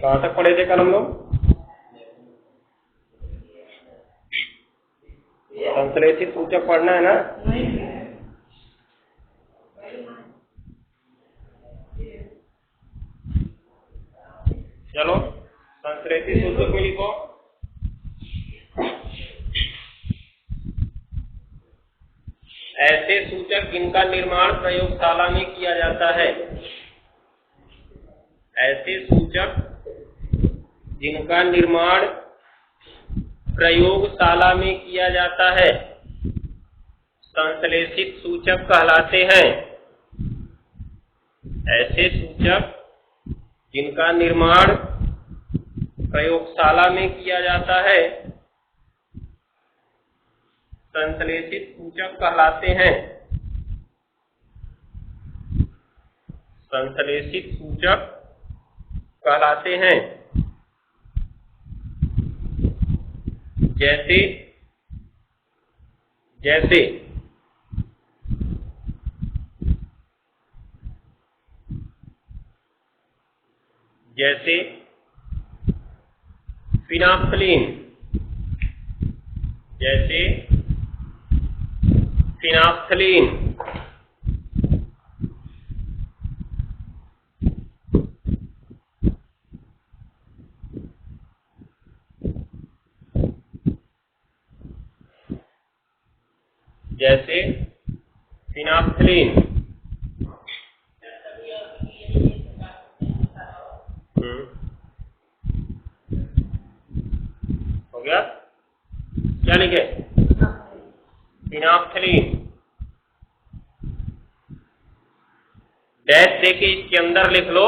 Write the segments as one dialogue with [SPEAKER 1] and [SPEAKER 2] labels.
[SPEAKER 1] कहाँ तक पढ़े थे कल हम लोग? संश्लेषित सूचक पढ़ना है ना? चलो संश्लेषित सूचक में लिखो ऐसे सूचक जिनका निर्माण प्रयोगशाला में किया जाता है। ऐसे सूचक जिनका निर्माण प्रयोगशाला में किया जाता है संश्लेषित सूचक कहलाते हैं। ऐसे सूचक जिनका निर्माण प्रयोगशाला में किया जाता है संश्लेषित सूचक कहलाते हैं। संश्लेषित सूचक कहलाते हैं। जैसे जैसे जैसे फिनाफ्थलीन, जैसे फिनाफ्थलीन, जैसे फिनाफ्थलीन, हो गया? क्या लिखे? फिनाफ्थलीन डैश देके इसके अंदर लिख लो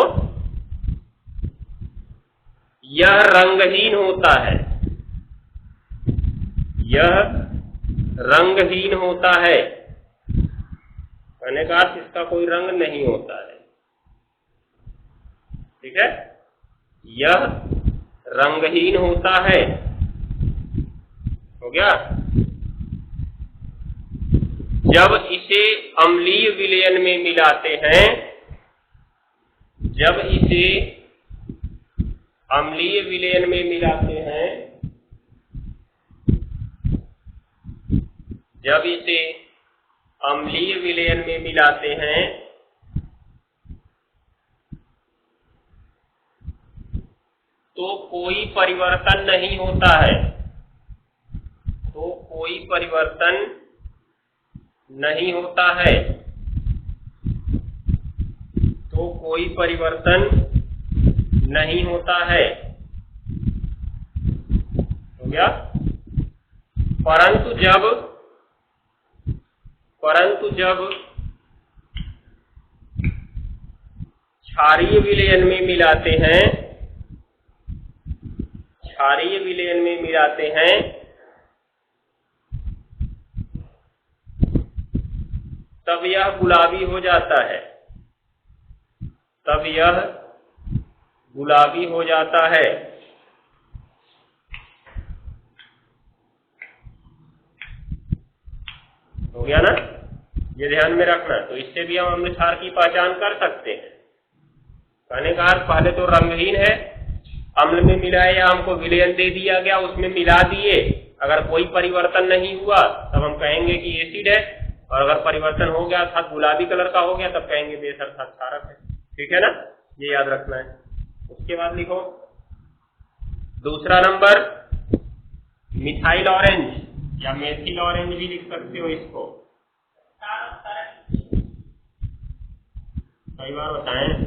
[SPEAKER 1] यह रंगहीन होता है। यह रंगहीन होता है, कहने का अर्थ इसका कोई रंग नहीं होता है। ठीक है? यह रंगहीन होता है। हो गया? जब इसे अम्लीय विलयन में मिलाते हैं, जब इसे अम्लीय विलयन में मिलाते हैं, जब इसे अम्लीय विलयन में मिलाते हैं तो कोई परिवर्तन नहीं होता है। तो कोई परिवर्तन नहीं होता है। तो कोई परिवर्तन नहीं होता है। हो गया? परंतु जब क्षारीय विलयन में मिलाते हैं, क्षारीय विलयन में मिलाते हैं तब यह गुलाबी हो जाता है। तब यह गुलाबी हो जाता है। हो गया ना? ये ध्यान में रखना। तो इससे भी हम अम्ल क्षार की पहचान कर सकते हैं। कहने का अर्थ पहले तो रंगहीन है, अम्ल में मिलाया या हमको विलयन दे दिया गया, उसमें मिला दिए, अगर कोई परिवर्तन नहीं हुआ तब हम कहेंगे कि एसिड है, और अगर परिवर्तन हो गया अर्थात गुलाबी कलर का हो गया तब कहेंगे बेस अर्थात क्षारक है। ठीक है ना? ये याद रखना है। उसके बाद लिखो दूसरा नंबर मिथाइल ऑरेंज या मेथिल ऑरेंज भी लिख सकते हो इसको। कई बार बताएं,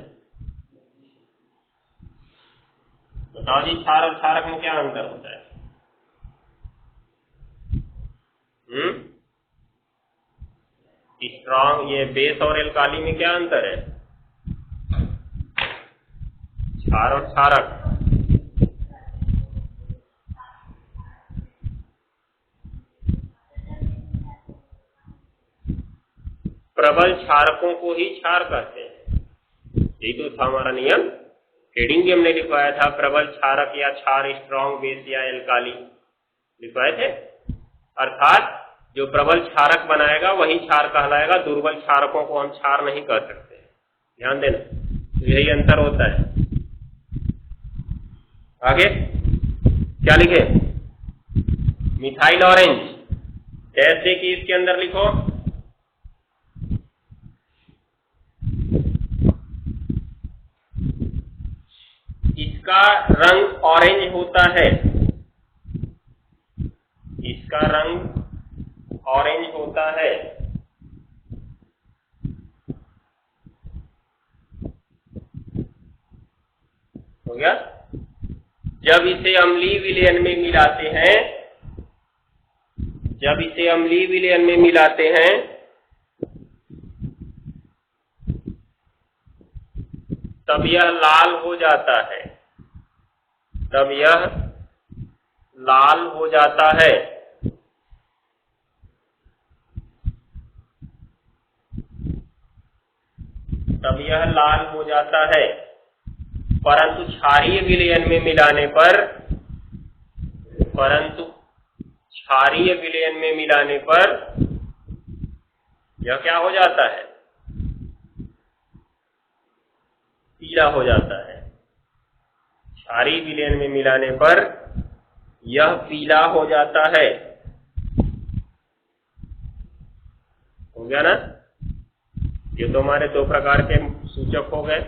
[SPEAKER 1] बताओ जी क्षार और क्षारक में क्या अंतर होता है? स्ट्रॉन्ग, ये बेस और एल्काली में क्या अंतर है? क्षार और क्षारक। प्रबल क्षारकों को ही क्षार कहते हैं। यही तो था हमारा नियम। हेडिंग भी हमने लिखवाया था, प्रबल क्षारक या क्षार, स्ट्रॉन्ग बेस या एल्काली लिखवाए थे। अर्थात जो प्रबल क्षारक बनाएगा वही क्षार कहलाएगा, दुर्बल क्षारकों को हम क्षार नहीं कह सकते। ध्यान देना, तो यही अंतर होता है। आगे क्या लिखे? Methyl orange. जैसे कि इसके अंदर लिखो इसका रंग ऑरेंज होता है, इसका रंग ऑरेंज होता है। हो गया? जब इसे अम्लीय विलयन में मिलाते हैं, जब इसे अम्लीय विलयन में मिलाते हैं तब यह लाल हो जाता है, तब यह लाल हो जाता है। तब यह लाल हो जाता है। परंतु क्षारीय विलयन में मिलाने पर, परंतु क्षारीय विलयन में मिलाने पर यह क्या हो जाता है? पीला हो जाता है। क्षारीय विलयन में मिलाने पर यह पीला हो जाता है। हो गया ना? ये तो हमारे दो प्रकार के सूचक हो गए।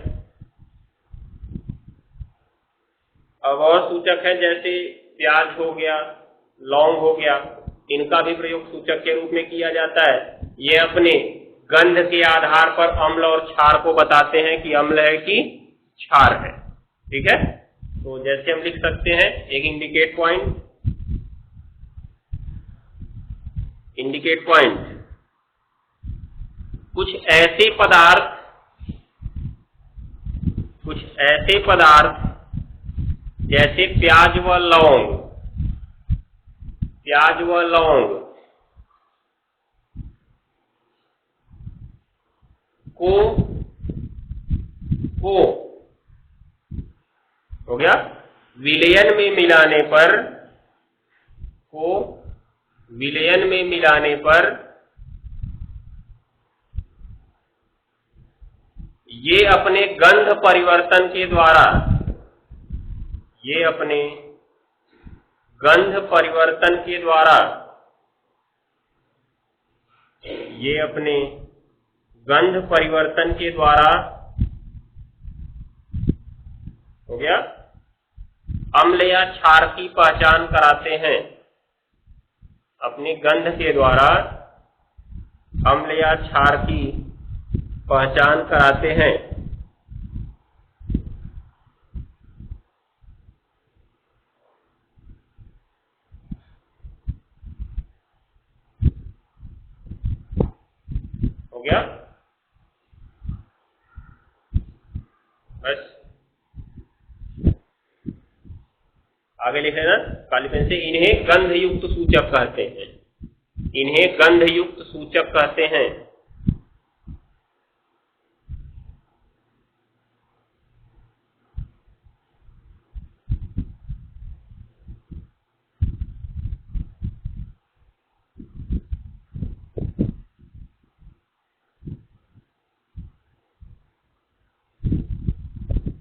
[SPEAKER 1] अब और सूचक है, जैसे प्याज हो गया, लौंग हो गया, इनका भी प्रयोग सूचक के रूप में किया जाता है। ये अपने गंध के आधार पर अम्ल और क्षार को बताते हैं कि अम्ल है कि क्षार है। ठीक है? तो जैसे हम लिख सकते हैं एक इंडिकेट पॉइंट, इंडिकेट पॉइंट कुछ ऐसे पदार्थ जैसे प्याज व लौंग, प्याज व लौंग को हो गया विलयन में मिलाने पर, को विलयन में मिलाने पर ये अपने गंध परिवर्तन के द्वारा, ये अपने गंध परिवर्तन के द्वारा, ये अपने गंध परिवर्तन के द्वारा हो गया अम्ल या क्षार की पहचान कराते हैं। अपने गंध के द्वारा अम्ल या क्षार की पहचान कराते हैं। हो गया? बस आगे लिखे ना काली पेन से, इन्हें गंध युक्त सूचक कहते हैं, इन्हें गंध युक्त सूचक कहते हैं।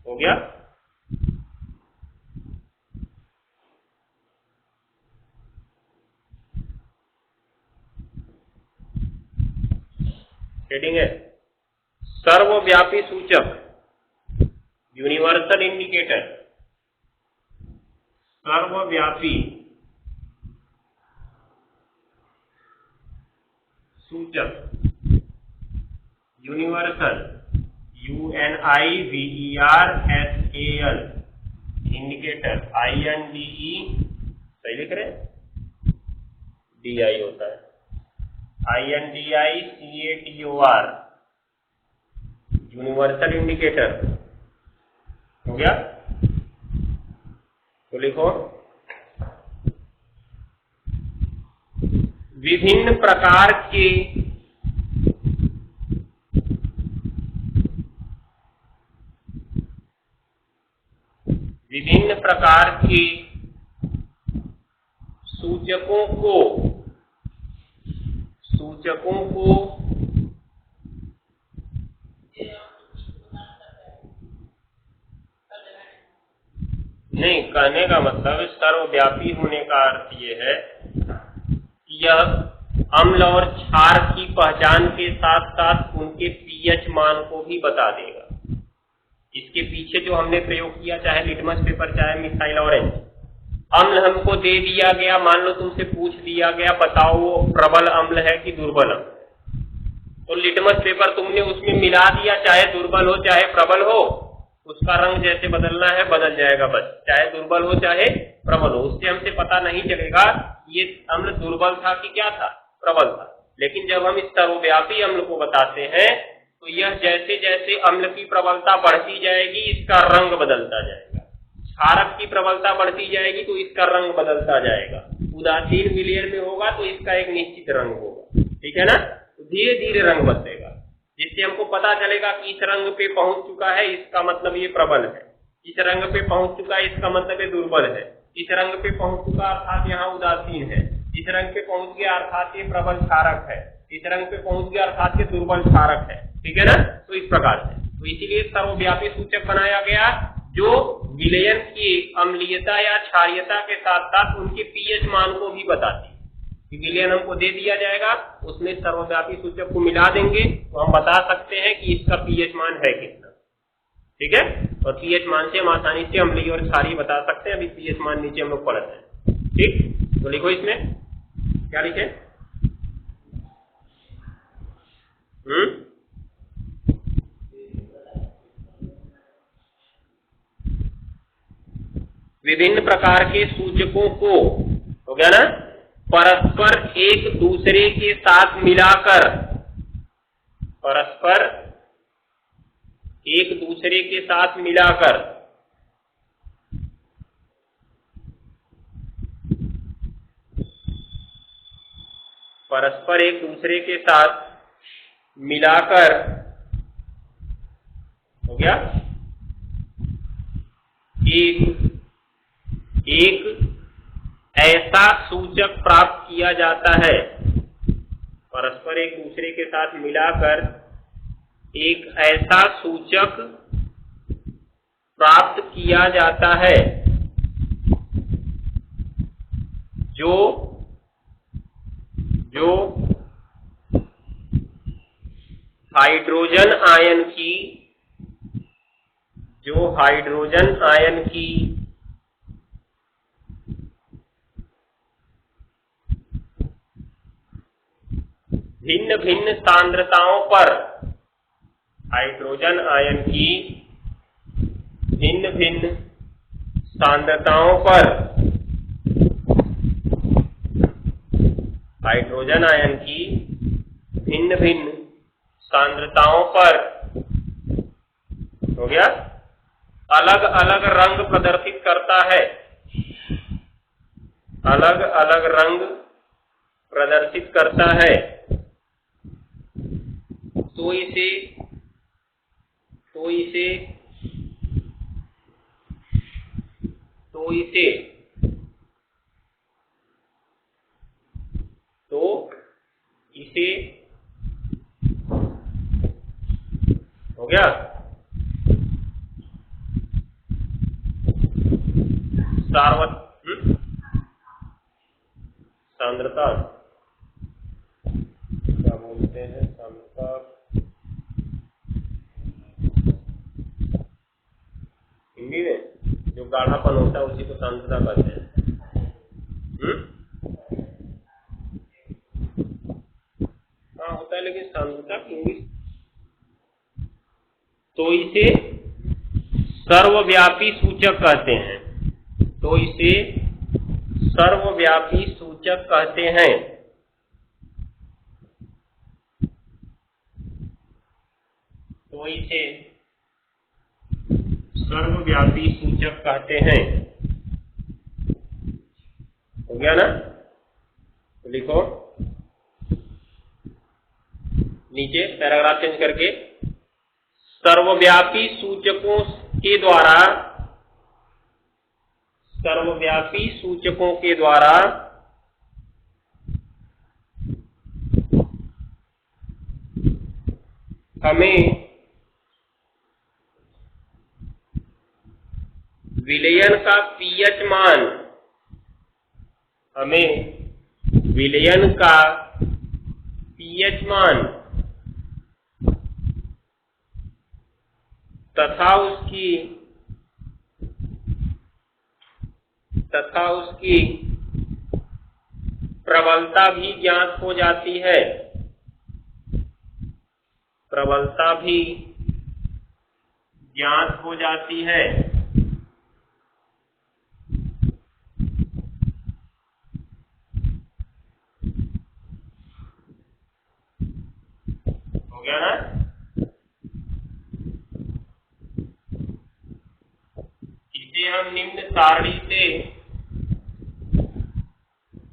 [SPEAKER 1] हो गया? हेडिंग है सर्वव्यापी सूचक, यूनिवर्सल इंडिकेटर। सर्वव्यापी सूचक, यूनिवर्सल, UNIVERSAL, इंडिकेटर, INDE, सही लिख रहे हैं? DI होता है, INDICATOR, यूनिवर्सल इंडिकेटर। हो गया? तो लिखो विभिन्न प्रकार के सूचकों को नहीं, कहने का मतलब सर्वव्यापी होने का अर्थ ये है कि यह अम्ल और क्षार की पहचान के साथ साथ उनके पीएच मान को भी बता देगा। इसके पीछे जो हमने प्रयोग किया, चाहे लिटमस पेपर चाहे मिथाइल ऑरेंज, अम्ल हमको दे दिया गया, मान लो तुमसे पूछ दिया गया बताओ वो प्रबल अम्ल है कि दुर्बल अम्ल, तो लिटमस पेपर तुमने उसमें मिला दिया, चाहे दुर्बल हो चाहे प्रबल हो, उसका रंग जैसे बदलना है बदल जाएगा बस, चाहे दुर्बल हो चाहे प्रबल हो। उससे हमसे पता नहीं चलेगा ये अम्ल दुर्बल था कि क्या था, प्रबल था। लेकिन जब हम इस सर्वव्यापी अम्ल को बताते हैं तो यह जैसे जैसे अम्ल की प्रबलता बढ़ती जाएगी इसका रंग बदलता जाएगा, क्षारक की प्रबलता बढ़ती जाएगी तो इसका रंग बदलता जाएगा, उदासीन विलयन में होगा तो इसका एक निश्चित रंग होगा, ठीक है ना। तो धीरे धीरे रंग बदलेगा, जिससे हमको पता चलेगा कि इस रंग पे पहुंच चुका है इसका मतलब ये प्रबल है, इस रंग पे पहुंच चुका है इसका मतलब ये दुर्बल है, इस रंग पे पहुंच चुका अर्थात यहाँ उदासीन है, इस रंग पे पहुंच गया अर्थात ये प्रबल क्षारक है, इस रंग पे पहुंच गया अर्थात ये दुर्बल क्षारक है, ठीक है ना। तो इस प्रकार से, तो इसीलिए सर्वव्यापी सूचक बनाया गया जो विलयन की अम्लीयता या क्षारीयता के साथ साथ उनके पीएच मान को भी बताती है। विलयन हमको दे दिया जाएगा, उसमें सर्वव्यापी सूचक को मिला देंगे तो हम बता सकते हैं कि इसका पीएच मान है कितना, ठीक है। और पीएच मान से हम आसानी से अम्लीय और क्षारीय बता सकते हैं। अभी पीएच मान नीचे हम लोग पढ़ते हैं, ठीक। तो लिखो इसमें क्या लिखे, विभिन्न प्रकार के सूचकों को, हो गया ना, परस्पर एक दूसरे के साथ मिलाकर, परस्पर एक दूसरे के साथ मिलाकर परस्पर एक दूसरे के साथ मिलाकर, हो गया, एक ऐसा सूचक प्राप्त किया जाता है, परस्पर एक दूसरे के साथ मिलाकर एक ऐसा सूचक प्राप्त किया जाता है जो हाइड्रोजन आयन की भिन्न भिन्न सांद्रताओं पर, हाइड्रोजन आयन की भिन्न भिन्न सांद्रताओं पर, हाइड्रोजन आयन की भिन्न भिन्न सांद्रताओं पर, हो गया, अलग अलग रंग प्रदर्शित करता है, अलग अलग रंग प्रदर्शित करता है, तो इसे हो गया, सांद्रता क्या बोलते हैं, सांद्रता हिंदी में जो गाढ़ापन होता है उसी को सांद्रता कहते हैं। हाँ होता है, लेकिन सांद्रता की इंग्लिश, तो इसे सर्वव्यापी सूचक कहते हैं, तो इसे सर्वव्यापी सूचक कहते हैं। तो इसे सर्वव्यापी सूचक कहते हैं, हो गया ना। तो लिखो नीचे पैराग्राफ चेंज करके, सर्वव्यापी सूचकों के द्वारा, सर्वव्यापी सूचकों के द्वारा हमें विलयन का पीएच मान, हमें विलयन का पीएच मान तथा उसकी प्रबलता भी ज्ञात हो जाती है, प्रबलता भी ज्ञात हो जाती है। हो गया ना? इसे हम निम्न सारणी से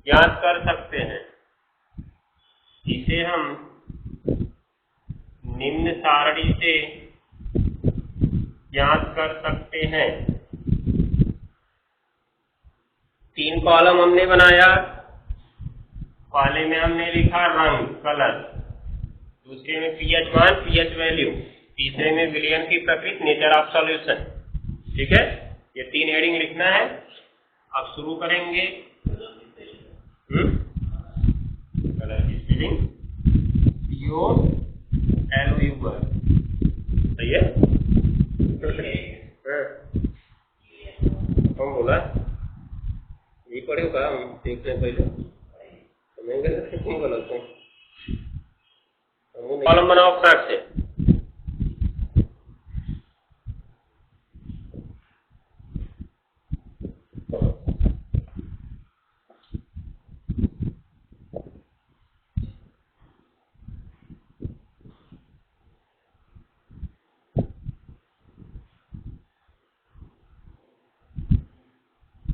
[SPEAKER 1] ज्ञात कर सकते हैं, इसे हम निम्न सारणी से ज्ञात कर सकते हैं। 3 कॉलम हमने बनाया। पहले में हमने लिखा रंग, कलर, दूसरे में पीएच मान, पीएच वैल्यू, तीसरे में विलयन की प्रकृति, नेचर ऑफ सॉल्यूशन। ठीक है, ये 3 हेडिंग लिखना है। अब शुरू करेंगे। कलर की स्पेलिंग POLOU, सही है? कौन बोला? ये पढ़े हो? हम देखने पहले गलत है। कॉलम बनाओ फ्रैक से।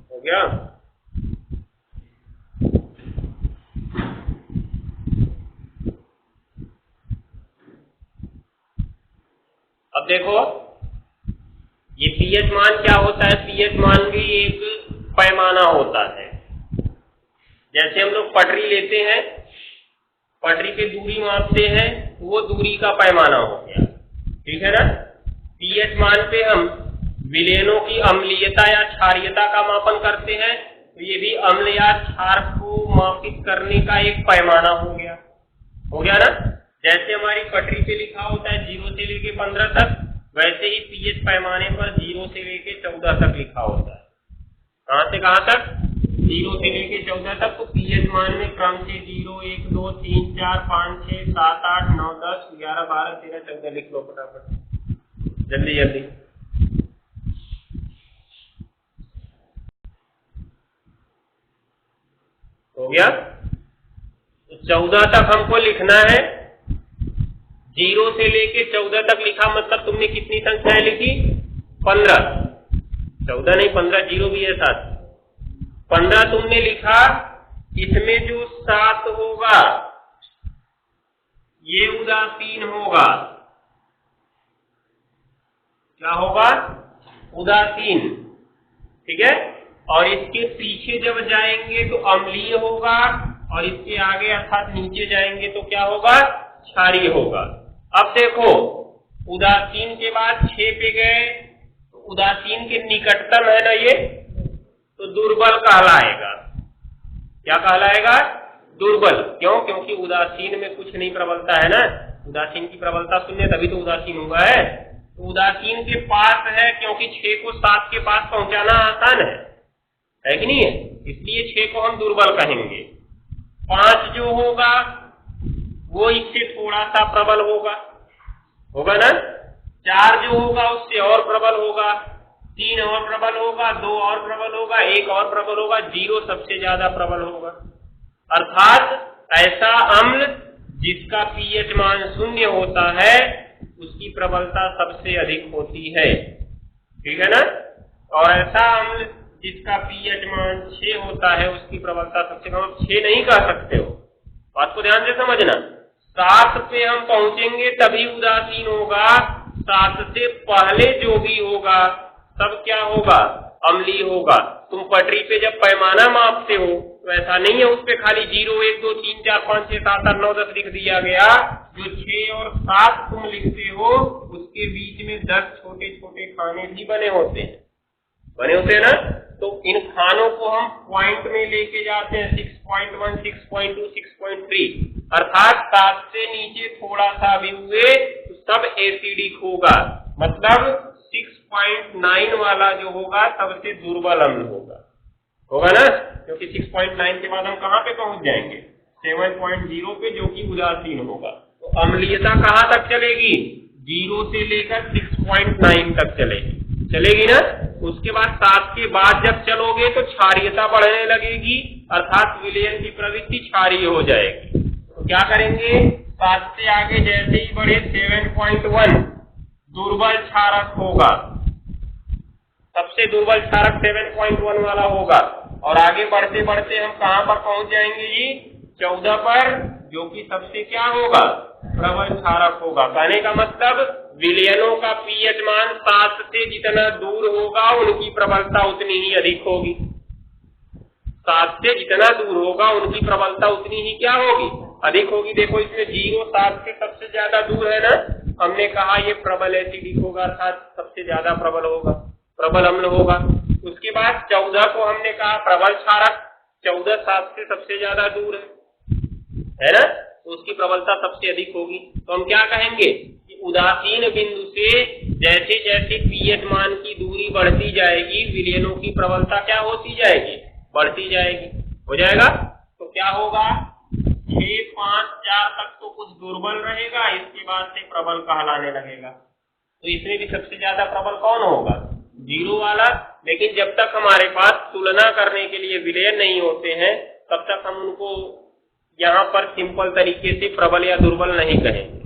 [SPEAKER 1] हो गया? अब देखो, ये पीएच मान क्या होता है? पीएच मान भी एक पैमाना होता है। जैसे हम लोग पटरी लेते हैं, पटरी पे दूरी मापते हैं, वो दूरी का पैमाना हो गया। ठीक है ना? पीएच मान पे हम विलयनों की अम्लीयता या क्षारीयता का मापन करते हैं, तो ये भी अम्ल या क्षार को मापित करने का एक पैमाना हो गया। हो गया ना? जैसे हमारी पटरी पे लिखा होता है 0 से लेके 15 तक, वैसे ही पीएच पैमाने पर 0 से लेके 14 तक लिखा होता है। कहां से कहां तक? 0 से लेके 14 तक। तो पीएच मान में क्रम से 0, 1, 2, 3, 4, 5, 6, 7, 8, 9, 10, 11, 12, 13, 14 लिख लो फटाफट, जल्दी जल्दी। हो गया? तो 14 तक हमको लिखना है। 0 से लेके 14 तक लिखा, मतलब तुमने कितनी संख्याएं लिखी? 15। 14 नहीं, 15, 0 भी है साथ। 15 तुमने लिखा। इसमें जो 7 होगा ये उदासीन होगा। क्या होगा? उदासीन। ठीक है? और इसके पीछे जब जाएंगे तो अम्लीय होगा, और इसके आगे अर्थात नीचे जाएंगे तो क्या होगा? क्षारीय होगा। अब देखो, उदासीन के बाद 6 पे गए, तो उदासीन के निकटतम है ना ये, तो दुर्बल कहलाएगा। क्या कहलाएगा? दुर्बल। क्यों? क्योंकि उदासीन में कुछ नहीं प्रबलता है ना। उदासीन की प्रबलता 0, तभी तो उदासीन हुआ है। तो उदासीन के पास है, क्योंकि 6 को 7 के पास पहुंचाना आसान है कि नहीं है? इसलिए 6 को हम दुर्बल कहेंगे। 5 जो होगा वो इससे थोड़ा सा प्रबल होगा ना। 4 जो होगा उससे और प्रबल होगा, 3 और प्रबल होगा, 2 और प्रबल होगा, 1 और प्रबल होगा, 0 सबसे ज्यादा प्रबल होगा। अर्थात ऐसा अम्ल जिसका पीएच मान 0 होता है उसकी प्रबलता सबसे अधिक होती है। ठीक है ना? और ऐसा अम्ल जिसका पीएच मान 6 होता है उसकी प्रबलता सबसे कम। 6 नहीं कह सकते हो, बात को ध्यान से समझना। 7 पे हम पहुंचेंगे तभी उदासीन होगा। 7 से पहले जो भी होगा तब क्या होगा? अम्लीय होगा। तुम पटरी पे जब पैमाना मापते हो तो ऐसा नहीं है उस पे खाली 0, 1, 2, 3, 4, 5, 6, 7, 8, 9, 10 लिख दिया गया। जो 6 और 7 तुम लिखते हो उसके बीच में 10 छोटे छोटे खाने भी बने होते हैं। बने होते हैं ना। तो इन खानों को हम पॉइंट में लेके जाते हैं 6.1, 6.2, 6.3, अर्थात 7 से नीचे थोड़ा सा भी हुए तो सब एसिडिक होगा। मतलब 6.9 वाला जो होगा सबसे दुर्बल अम्ल होगा ना, क्योंकि 6.9 के बाद हम कहाँ पे पहुंच जाएंगे, 7.0 पे, जो कि उदासीन होगा। तो अम्लीयता कहाँ तक चलेगी, 0 से लेकर 6.9 तक चलेगी ना। उसके बाद 7 के बाद जब चलोगे तो क्षारीयता बढ़ने लगेगी, अर्थात विलयन की प्रवृत्ति क्षारीय हो जाएगी। तो क्या करेंगे, 7 से आगे जैसे ही बढ़े 7.1 दुर्बल क्षारक होगा, सबसे दुर्बल क्षारक 7.1 वाला होगा। और आगे बढ़ते बढ़ते हम कहां पर पहुंच जाएंगे जी, 14 पर, जो कि सबसे क्या होगा, प्रबल क्षारक होगा। कहने का मतलब विलयनों का पीएच मान 7 से जितना दूर होगा उनकी प्रबलता उतनी ही अधिक होगी। 7 से जितना दूर होगा उनकी प्रबलता उतनी ही क्या होगी, अधिक होगी। देखो इसमें 0 7 से सबसे ज्यादा दूर है ना, हमने कहा ये प्रबल एसिडिक होगा, अर्थात सबसे ज्यादा प्रबल होगा, प्रबल अम्ल होगा। उसके बाद 14 को हमने कहा प्रबल क्षारक, 14 7 से सबसे ज्यादा दूर है ना, तो उसकी प्रबलता सबसे अधिक होगी। तो हम क्या कहेंगे कि उदासीन बिंदु से जैसे जैसे पीएच मान की दूरी बढ़ती जाएगी विलयनों की प्रबलता क्या होती जाएगी, बढ़ती जाएगी। हो जाएगा। तो क्या होगा, 6, 5, 4 तक तो कुछ दुर्बल रहेगा, इसके बाद से प्रबल कहलाने लगेगा। तो इसमें भी सबसे ज्यादा प्रबल कौन होगा, 0 वाला। लेकिन जब तक हमारे पास तुलना करने के लिए विलयन नहीं होते हैं तब तक हम उनको यहाँ पर सिंपल तरीके से प्रबल या दुर्बल नहीं कहेंगे।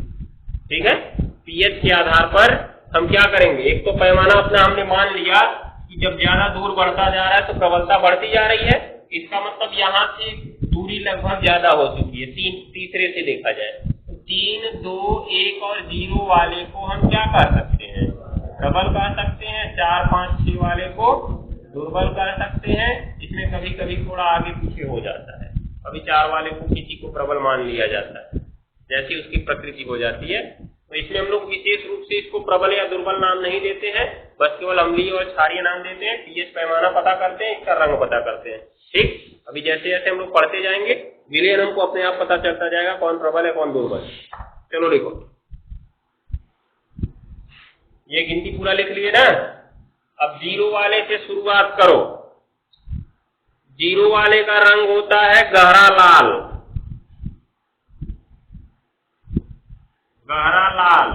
[SPEAKER 1] ठीक है, पीएच के आधार पर हम क्या करेंगे, एक तो पैमाना अपना हमने मान लिया कि जब ज्यादा दूर बढ़ता जा रहा है तो प्रबलता बढ़ती जा रही है, इसका मतलब यहाँ से दूरी लगभग ज्यादा हो चुकी है। तीसरे से देखा जाए तो 3, 2, 1 और 0 वाले को हम क्या कर सकते हैं, प्रबल कह सकते हैं। 4, 5, 6 वाले को दुर्बल कह सकते हैं। इसमें कभी कभी थोड़ा आगे पीछे हो जाता है, अभी 4 वाले को किसी को प्रबल मान लिया जाता है, जैसी उसकी प्रकृति हो जाती है। तो इसमें हम लोग विशेष रूप से इसको प्रबल या दुर्बल नाम नहीं देते हैं, बस केवल अम्लीय और क्षारीय नाम देते हैं। पीएच पैमाना पता करते हैं, इसका रंग पता करते हैं। ठीक, अभी जैसे जैसे हम लोग पढ़ते जाएंगे विलयन हमको अपने आप पता चलता जाएगा कौन प्रबल है कौन दुर्बल। चलो लिखो, ये गिनती पूरा लिख लिए ना। अब 0 वाले से शुरुआत करो। 0 वाले का रंग होता है गहरा लाल, गहरा लाल,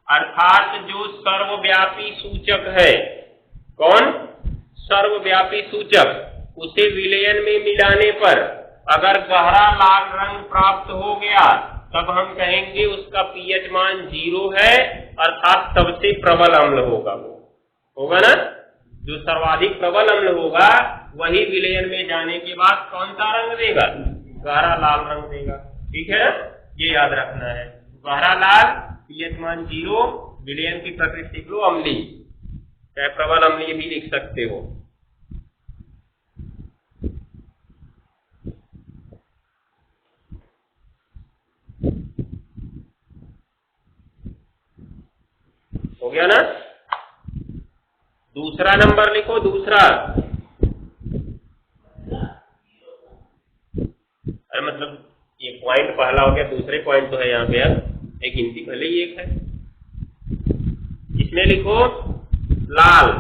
[SPEAKER 1] अर्थात जो सर्वव्यापी सूचक है। कौन, सर्वव्यापी सूचक, उसे विलयन में मिलाने पर अगर गहरा लाल रंग प्राप्त हो गया तब हम कहेंगे उसका पीएच मान 0 है, अर्थात सबसे प्रबल अम्ल होगा। वो होगा ना, जो सर्वाधिक प्रबल अम्ल होगा वही विलयन में जाने के बाद कौन सा रंग देगा, गहरा लाल रंग देगा। ठीक है, ये याद रखना है। गहरा लाल, पीएच मान 0, विलयन की प्रकृति लो अम्ली, चाहे प्रबल अम्लीय भी लिख सकते हो। हो गया ना। दूसरा नंबर लिखो, दूसरा, अरे मतलब ये पॉइंट पहला हो गया, दूसरे पॉइंट तो है यहाँ पे, अब एक गिनती पहले ही एक है। इसमें लिखो लाल,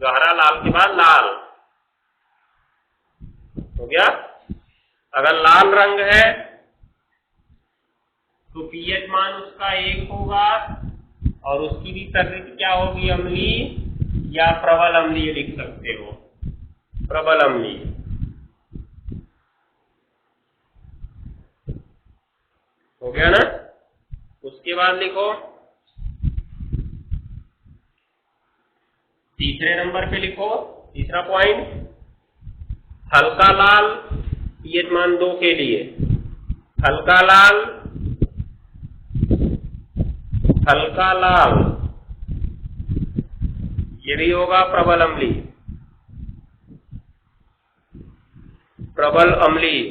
[SPEAKER 1] गहरा लाल के बाद लाल। हो गया। अगर लाल रंग है तो पीएच मान उसका 1 होगा और उसकी भी प्रकृति क्या होगी, अम्लीय या प्रबल अम्लीय लिख सकते हो, प्रबल अम्लीय। हो गया ना। उसके बाद लिखो तीसरे नंबर पे लिखो, तीसरा पॉइंट, हल्का लाल, पीएच मान 2 के लिए, हल्का लाल, हल्का लाल, ये भी होगा प्रबल अम्लीय, प्रबल अम्लीय।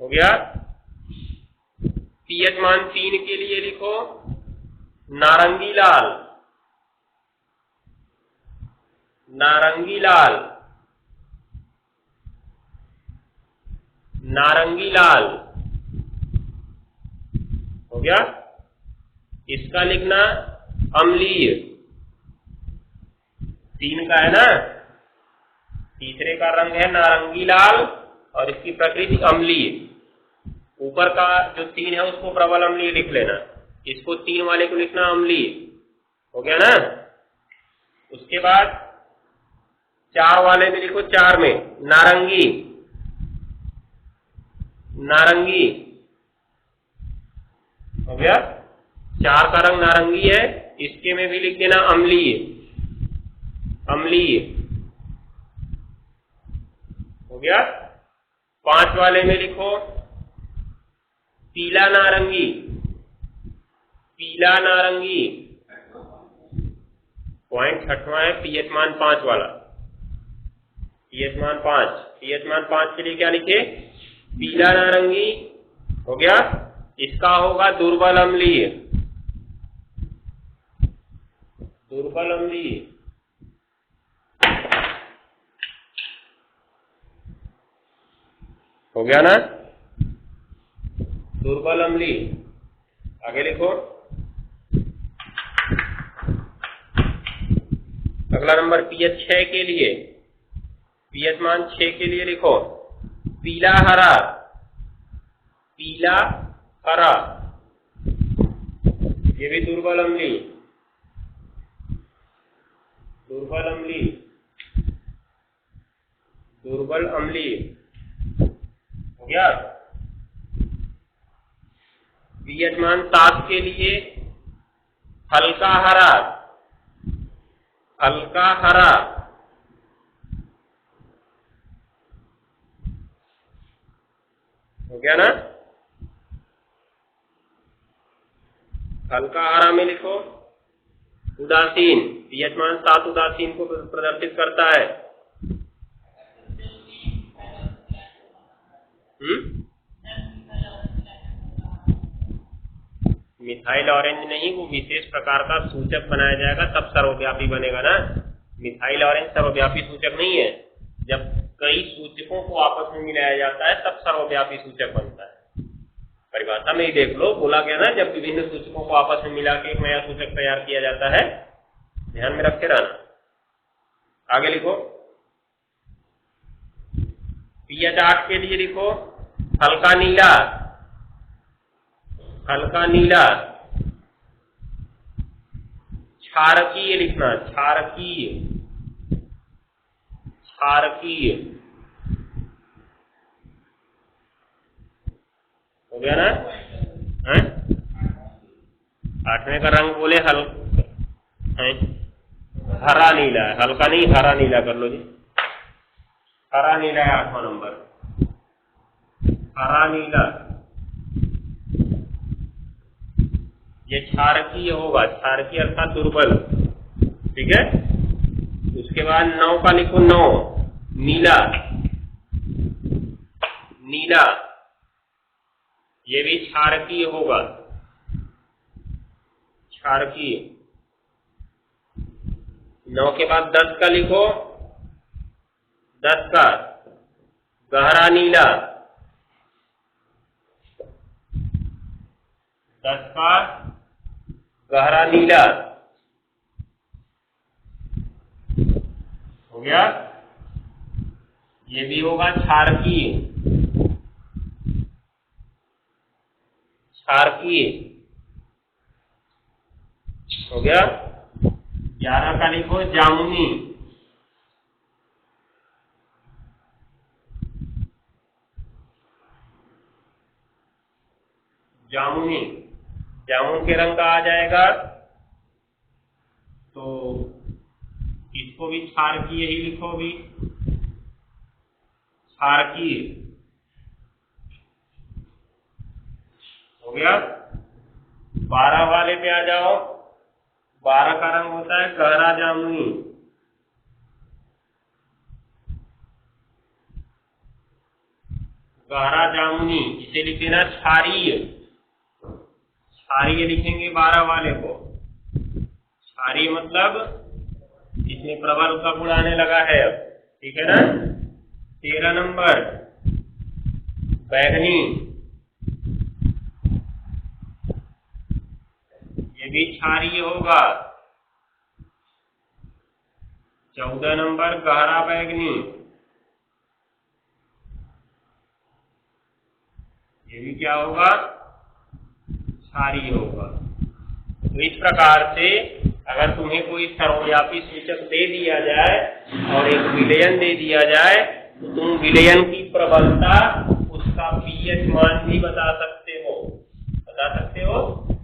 [SPEAKER 1] हो गया। पीएच मान 3 के लिए लिखो नारंगी लाल, नारंगी लाल, नारंगी लाल हो गया। इसका लिखना अम्लीय, 3 का है ना, तीसरे का रंग है नारंगी लाल और इसकी प्रकृति अम्लीय। ऊपर का जो 3 है उसको प्रबल अम्लीय लिख लेना, इसको 3 वाले को लिखना अम्लीय, हो गया ना। उसके बाद 4 वाले में लिखो, 4 में नारंगी, नारंगी हो गया। 4 का रंग नारंगी है, इसके में भी लिख देना अम्लीय, अम्लीय हो गया। 5 वाले में लिखो पीला नारंगी, पीला नारंगी। पॉइंट 6वां है पीएच मान 5 वाला, पीएच मान 5, पीएच मान 5 के लिए क्या लिखे, पीला नारंगी हो गया। इसका होगा दुर्बल अम्लीय, दुर्बल अम्लीय हो गया ना, दुर्बल अम्लीय। आगे लिखो, अगला नंबर पीएच 6 के लिए, पीएच मान 6 के लिए लिखो पीला हरा, पीला हरा, ये भी दुर्बल अम्लीय, दुर्बल अम्लीय, दुर्बल अम्लीय हो गया। पीएच मान 7 के लिए हल्का हरा, हल्का हरा हो गया ना। हल्का हरा में लिखो उदासीन, पीएच मान 7 उदासीन को प्रदर्शित करता है। मिथाइल ऑरेंज नहीं, वो विशेष प्रकार का सूचक बनाया जाएगा तब सर्वव्यापी बनेगा ना। मिथाइल ऑरेंज सर्वव्यापी सूचक नहीं है, जब कई सूचकों को आपस में मिलाया जाता है तब सर्वव्यापी सूचक बनता है। परिभाषा में ही देख लो, बोला गया ना जब विभिन्न सूचकों को आपस में मिला के एक नया सूचक तैयार किया जाता है, ध्यान में रखे रहना। आगे लिखो, पीएच 8 के लिए लिखो हल्का नीला, हल्का नीला, क्षारकीय लिखना, क्षारकीय, क्षारकीय हो गया ना। 8वें का रंग बोले हरा नीला, हल्का नहीं हरा नीला कर लो जी, हरा नीला है 8वां नंबर, हरा नीला, ये क्षारकीय होगा, क्षारकीय अर्थात दुर्बल, ठीक है। उसके बाद 9 का लिखो 9 नीला, नीला, ये भी क्षारकीय होगा, क्षारकीय। 9 के बाद 10 का लिखो, 10 का गहरा नीला, 10 का गहरा नीला हो गया। ये भी होगा क्षारकीय, क्षारकीय हो गया। 11 का लिखो जामुनी, जामुनी, जामुन के रंग का आ जाएगा तो इसको भी क्षारकीय ही लिखो, भी क्षारकीय हो गया। 12 वाले पे आ जाओ, 12 का रंग होता है गहरा जामुनी, गहरा जामुनी, इसे लिख देना क्षारीय, क्षारीय लिखेंगे 12 वाले को। क्षारीय मतलब इसमें प्रबल का गुण आने लगा है अब, ठीक है ना। 13 नंबर बैगनी, ये भी क्षारीय होगा। 14 नंबर गहरा बैगनी, ये भी क्या होगा, क्षारीय होगा। तो इस प्रकार से अगर तुम्हें कोई सर्वव्यापी सूचक दे दिया जाए और एक विलयन दे दिया जाए तो तुम विलयन की प्रबलता, उसका पीएच मान भी बता सकते हो,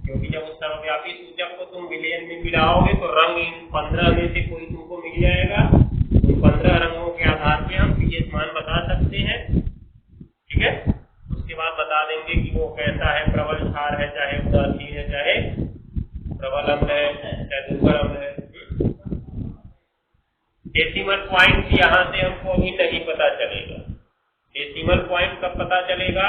[SPEAKER 1] क्योंकि जब उस सर्वव्यापी सूचक को तुम विलयन में मिलाओगे तो रंग इन 15 में से कोई तुमको मिल जाएगा। उन 15 रंगों के आधार पे हम पीएच मान बता सकते हैं, ठीक है। उसके बाद बता देंगे कि वो कैसा है, प्रबल क्षार है, चाहे उदासीन है, चाहे प्रबल अम्ल है, चाहे दुर्बल अम्ल है। डेसिमल पॉइंट यहाँ से हमको अभी नहीं पता चलेगा। डेसिमल पॉइंट कब पता चलेगा,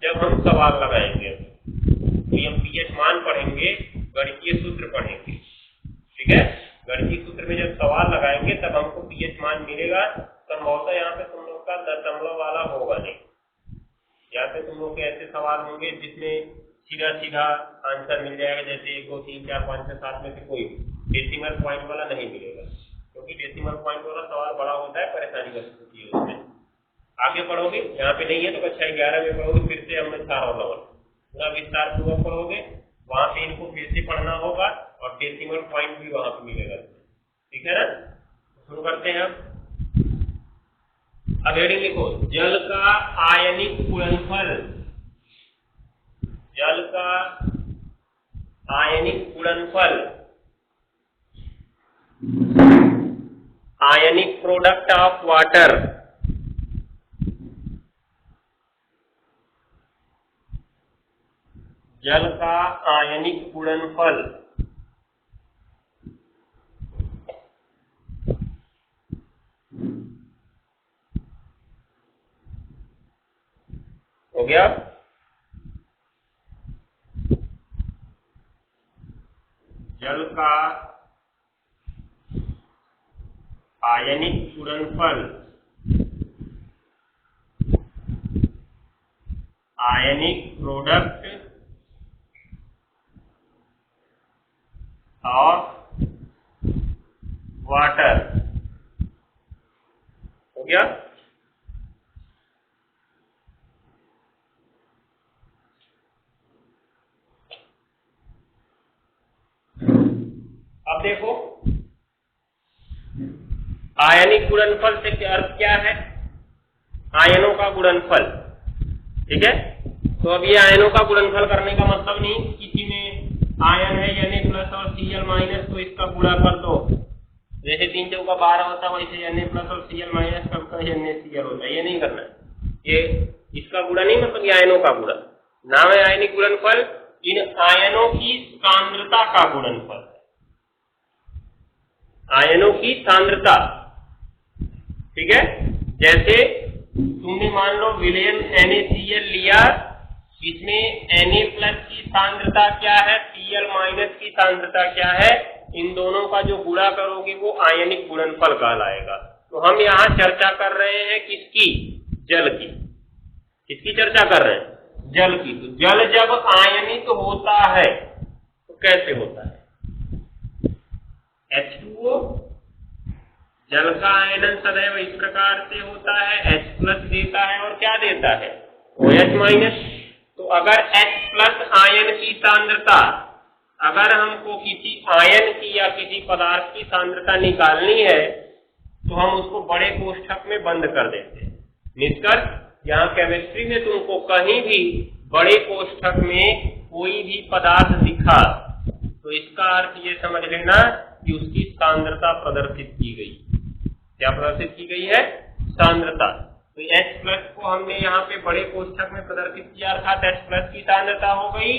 [SPEAKER 1] जब हम सवाल लगाएंगे। तो हम पीएच मान पढ़ेंगे, गणितीय सूत्र पढ़ेंगे, ठीक है। गणितीय सूत्र में जब सवाल लगाएंगे तब हमको पीएच मान मिलेगा। संभवतः यहाँ पे तुम लोग का दशमलव वाला होगा नहीं, यहाँ पे तुम लोग के ऐसे सवाल होंगे जिसमें सीधा सीधा आंसर मिल जाएगा, जैसे 1 2 3 4 5 6 7 में से कोई डेसिमल पॉइंट वाला नहीं मिलेगा, क्योंकि डेसिमल पॉइंट वाला सवाल बड़ा होता है, परेशानी कर सकती है उसमें। आगे पढ़ोगे, यहाँ पे नहीं है तो कक्षा 11 में पढ़ोगे, फिर से हमने 4 और नंबर पूरा विस्तार पूर्वक पढ़ोगे, वहां पे इनको फिर से पढ़ना होगा और डेसिमल पॉइंट भी वहां पे मिलेगा, ठीक है ना। शुरू करते हैं अब हेडिंग लिखो, जल का आयनिक गुणनफल। जल का आयनिक गुणनफल, आयनिक प्रोडक्ट ऑफ वाटर। जल का आयनिक गुणनफल हो गया। जल का आयनिक गुणनफल, आयनिक प्रोडक्ट ऑफ वाटर हो गया। अब देखो, आयनिक गुणनफल से अर्थ क्या है, आयनों का गुणनफल, ठीक है। तो अब ये आयनों का गुणनफल करने का मतलब नहीं किसी में आयन है Na प्लस और Cl माइनस तो इसका गुणा कर दो, जैसे 3 चौका 12 होता है वैसे Na प्लस और Cl माइनस का NaCl होता है, ये नहीं करना। ये इसका गुणा नहीं, मतलब ये आयनों का गुणा, नाम है आयनिक गुणनफल। इन आयनों की सांद्रता का गुणनफल, आयनों की सांद्रता, ठीक है। जैसे तुमने मान लो विलयन NaCl लिया, इसमें Na प्लस की सांद्रता क्या है, Cl माइनस की सांद्रता क्या है, इन दोनों का जो गुणा करोगे वो आयनिक गुणनफल कहलाएगा। तो हम यहाँ चर्चा कर रहे हैं किसकी, जल की। किसकी चर्चा कर रहे हैं, जल की। तो जल जब आयनिक होता है तो कैसे होता है, H2O, जल का आयनन सदैव इस प्रकार से होता है, H प्लस देता है और क्या देता है, OH माइनस। तो अगर H प्लस आयन की सांद्रता, अगर हमको किसी आयन की या किसी पदार्थ की सांद्रता निकालनी है तो हम उसको बड़े कोष्ठक में बंद कर देते हैं। निष्कर्ष, यहाँ केमिस्ट्री में तुमको कहीं भी बड़े कोष्ठक में कोई भी पदार्थ दिखा तो इसका अर्थ ये समझ लेना कि उसकी सांद्रता प्रदर्शित की गई। क्या प्रदर्शित की गई है, सांद्रता। तो H प्लस को हमने यहाँ पे बड़े कोष्ठक में प्रदर्शित किया, अर्थात H प्लस की सांद्रता हो गई,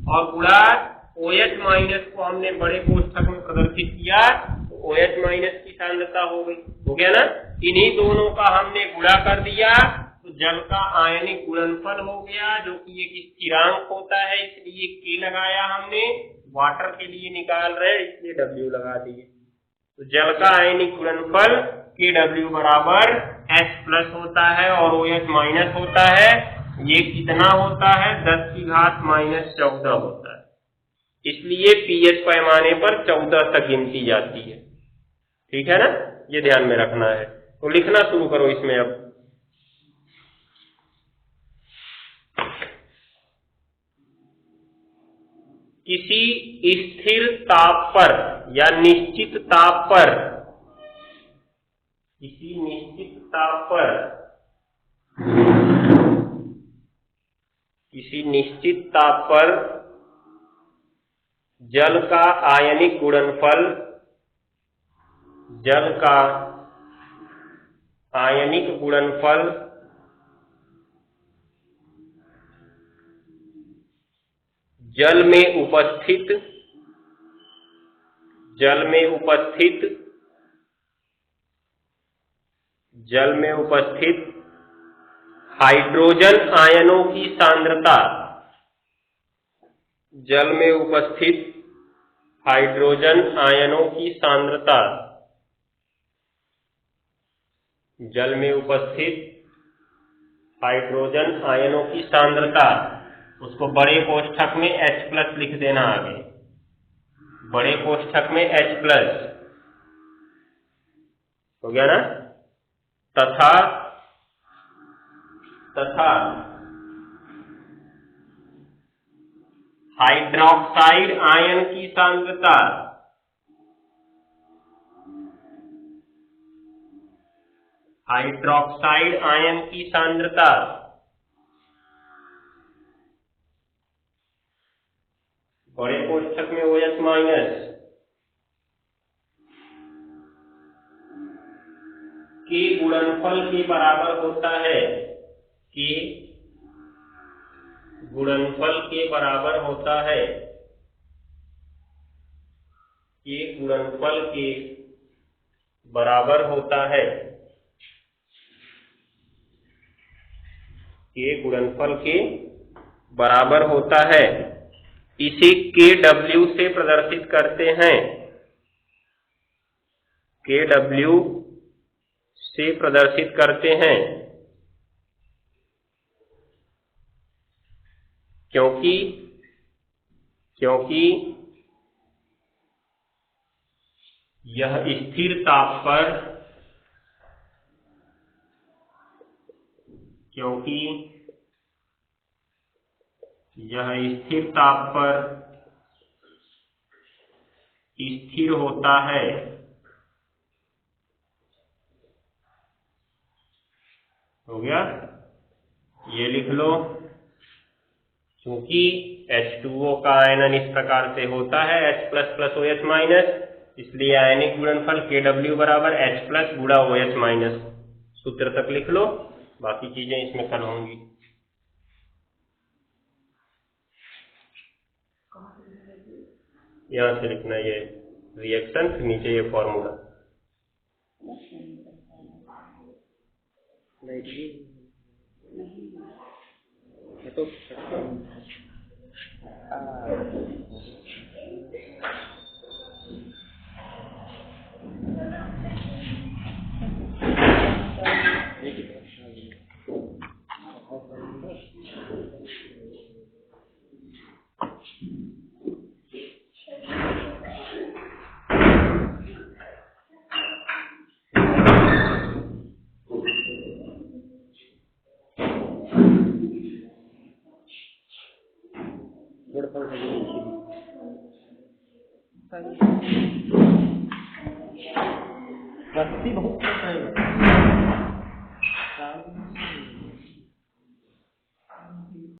[SPEAKER 1] और गुणा OH माइनस को हमने बड़े कोष्ठक में प्रदर्शित किया तो OH माइनस की सांद्रता हो गई। हो गया ना। इन्हीं दोनों का हमने गुणा कर दिया तो जल का आयनिक गुणनफल हो गया, जो कि एक स्थिरांक होता है, इसलिए K लगाया हमने। वाटर के लिए निकाल रहे हैं इसलिए W लगा दिए। तो जल का आयनिक गुणनफल Kw बराबर H प्लस होता है और OH माइनस होता है। ये कितना होता है? 10 की घात -14 होता है। इसलिए pH पैमाने पर 14 तक गिनती जाती है। ठीक है ना, ये ध्यान में रखना है। तो लिखना शुरू करो इसमें अब। किसी स्थिर ताप पर या निश्चित ताप पर, किसी निश्चित ताप पर, किसी निश्चित ताप पर जल का आयनिक गुणनफल, जल का आयनिक गुणनफल जल में उपस्थित, जल में उपस्थित, जल में उपस्थित हाइड्रोजन आयनों की सांद्रता, जल में उपस्थित हाइड्रोजन आयनों की सांद्रता, जल में उपस्थित हाइड्रोजन आयनों की सांद्रता, उसको बड़े कोष्ठक में H प्लस लिख देना आगे, बड़े कोष्ठक में H प्लस हो गया ना। तथा हाइड्रोक्साइड आयन की सांद्रता, हाइड्रोक्साइड आयन की सांद्रता, बड़े कोष्ठक में OH माइनस के गुणनफल के बराबर होता है, के गुणनफल के बराबर होता है, के गुणनफल के बराबर होता है, के गुणनफल के बराबर होता है। इसे Kw से प्रदर्शित करते हैं, Kw से प्रदर्शित करते हैं, क्योंकि यह स्थिर ताप पर, क्योंकि यह स्थिर ताप पर स्थिर होता है। हो गया, ये लिख लो। चूंकि H2O का आयनन इस प्रकार से होता है H plus plus OH minus, इसलिए आयनिक गुणनफल Kw बराबर H प्लस गुणा OH माइनस। सूत्र तक लिख लो, बाकी चीजें इसमें कल होंगी। यहां से लिखना ये रिएक्शन, फिर नीचे ये फॉर्मूला। बहुत